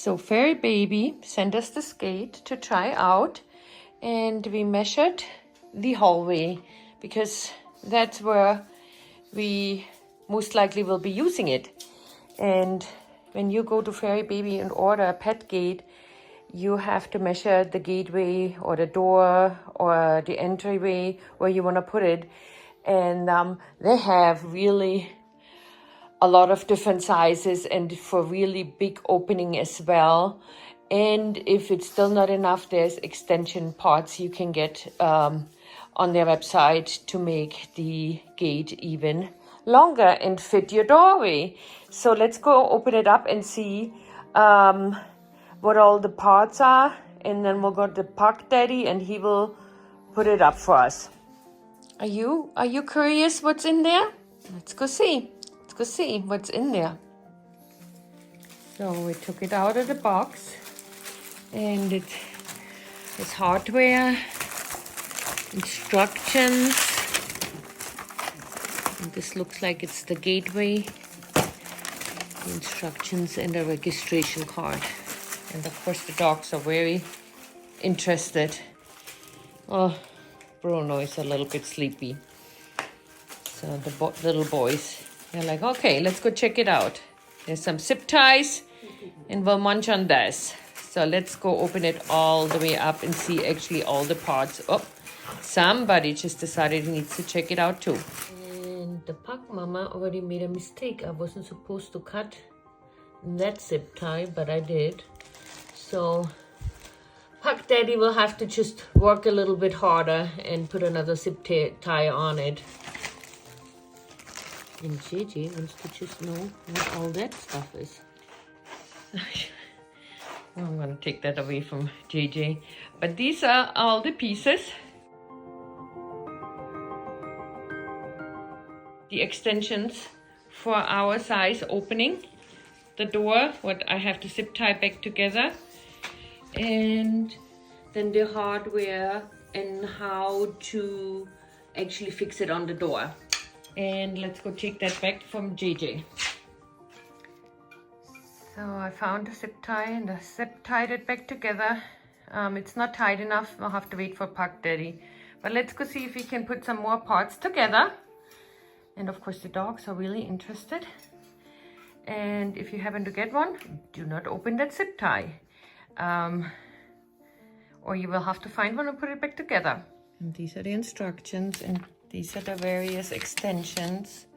So Fairybaby sent us this gate to try out, and we measured the hallway because that's where we most likely will be using it. And when you go to Fairybaby and order a pet gate, you have to measure the gateway or the door or the entryway where you want to put it. And they have really a lot of different sizes and for really big opening as well. And if it's still not enough, there's extension parts you can get on their website to make the gate even longer and fit your doorway. So let's go open it up and see what all the parts are, and then we'll go to Puck Daddy and he will put it up for us. Are you curious what's in there? Let's go see. Let's go see what's in there. So we took it out of the box, and it's hardware, instructions, and this looks like it's the gateway, the instructions, and a registration card. And of course the dogs are very interested. Oh, Bruno is a little bit sleepy. So the little boys, they're like, okay, let's go check it out. There's some zip ties and we'll munch on this. So let's go open it all the way up and see actually all the parts. Oh, somebody just decided he needs to check it out too. And the Puck Mama already made a mistake. I wasn't supposed to cut that zip tie, but I did. So Puck Daddy will have to just work a little bit harder and put another zip tie on it. And JJ wants to just know what all that stuff is. Well, I'm going to take that away from JJ. But these are all the pieces. The extensions for our size opening. The door, what I have to zip tie back together. And then the hardware and how to actually fix it on the door. And let's go take that back from JJ. So I found a zip tie and I zip tied it back together. It's not tight enough. I'll have to wait for Puck Daddy. But let's go see if we can put some more parts together. And of course the dogs are really interested. And if you happen to get one, do not open that zip tie. Or you will have to find one and put it back together. And these are the instructions, and these are the various extensions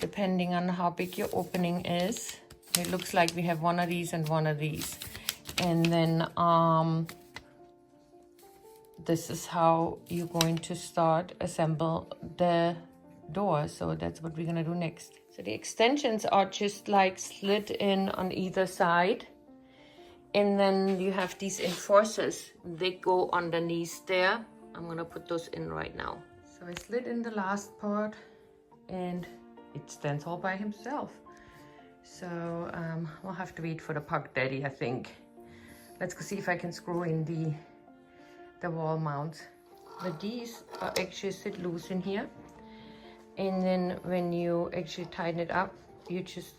depending on how big your opening is. It looks like we have one of these and one of these. And then this is how you're going to start assemble the door. So that's what we're gonna do next. So the extensions are just like slid in on either side. And then you have these enforcers. They go underneath there. I'm gonna put those in right now. So I slid in the last part and it stands all by himself. So we'll have to wait for the Puck Daddy, I think. Let's go see if I can screw in the wall mounts. But these are actually sit loose in here. And then when you actually tighten it up, you just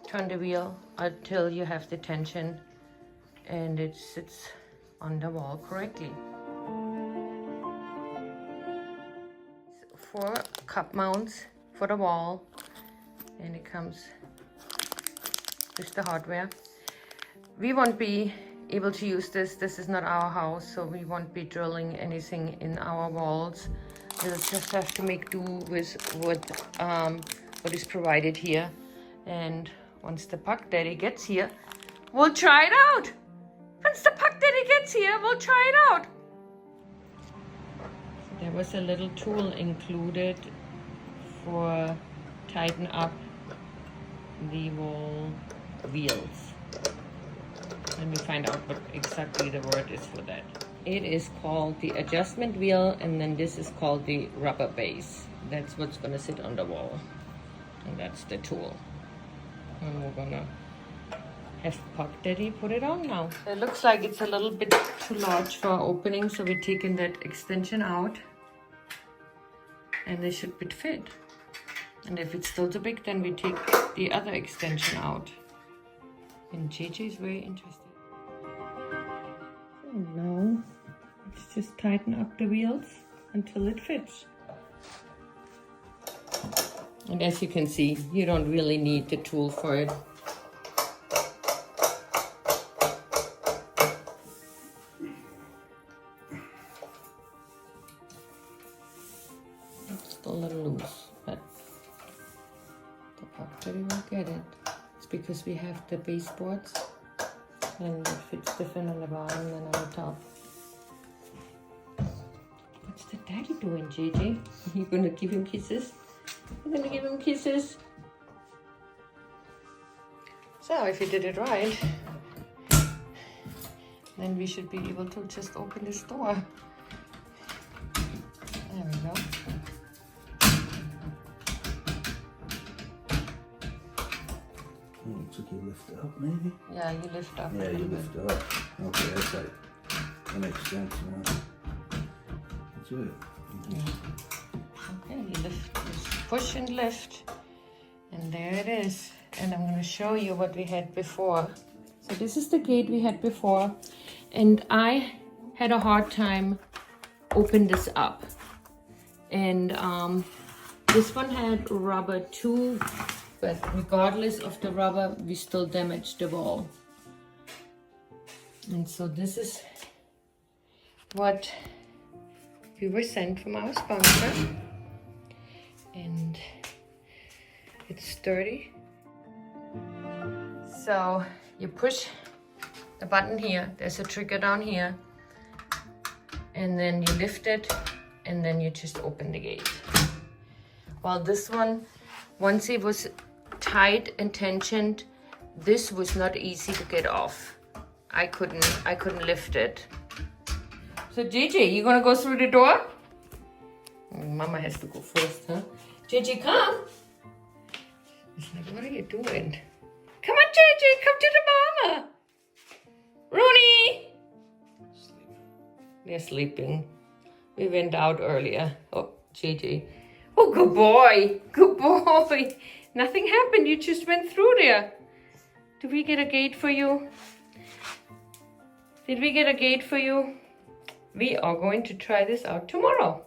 turn the wheel until you have the tension and it sits on the wall correctly. 4 cup mounts for the wall, and it comes with the hardware. We won't be able to use this. This is not our house, so we won't be drilling anything in our walls. We'll just have to make do with what is provided here. And once the Puck Daddy gets here, we'll try it out. Once the Puck Daddy gets here, we'll try it out. So there was a little tool included for tighten up the wall wheels. Let me find out what exactly the word is for that. It is called the adjustment wheel, and then this is called the rubber base. That's what's gonna sit on the wall. And that's the tool. And we're gonna have Puck Daddy put it on now. It looks like it's a little bit too large for our opening, so we're taking that extension out. And they should fit. And if it's still too big, then we take the other extension out. And JJ is very interested. So now let's just tighten up the wheels until it fits. And as you can see, you don't really need the tool for it. It's still a little loose, but the factory will get it. It's because we have the baseboards and it fits different on the bottom than on the top. What's the daddy doing, JJ? You gonna give him kisses? You're gonna give him kisses? So if you did it right, then we should be able to just open this door. There we go. Looks like you lift it up, maybe? Yeah, you lift up. Yeah, you lift it up. Okay, that's right. That makes sense, man. That's it. Okay, you lift, just push and lift. And there it is. And I'm going to show you what we had before. So this is the gate we had before. And I had a hard time open this up. And this one had rubber too. But regardless of the rubber, we still damaged the wall. And so this is what we were sent from our sponsor. And it's sturdy. So you push the button here. There's a trigger down here. And then you lift it, and then you just open the gate. While this one, once it was tight and tensioned, this was not easy to get off. I couldn't lift it. So JJ, you gonna go through the door? Mama has to go first, huh? JJ, come. He's like, what are you doing? Come on, JJ, come to the mama. Rooney. They're sleeping. We went out earlier. Oh, JJ. Oh, good boy. Good boy. Nothing happened. You just went through there. Did we get a gate for you? Did we get a gate for you? We are going to try this out tomorrow.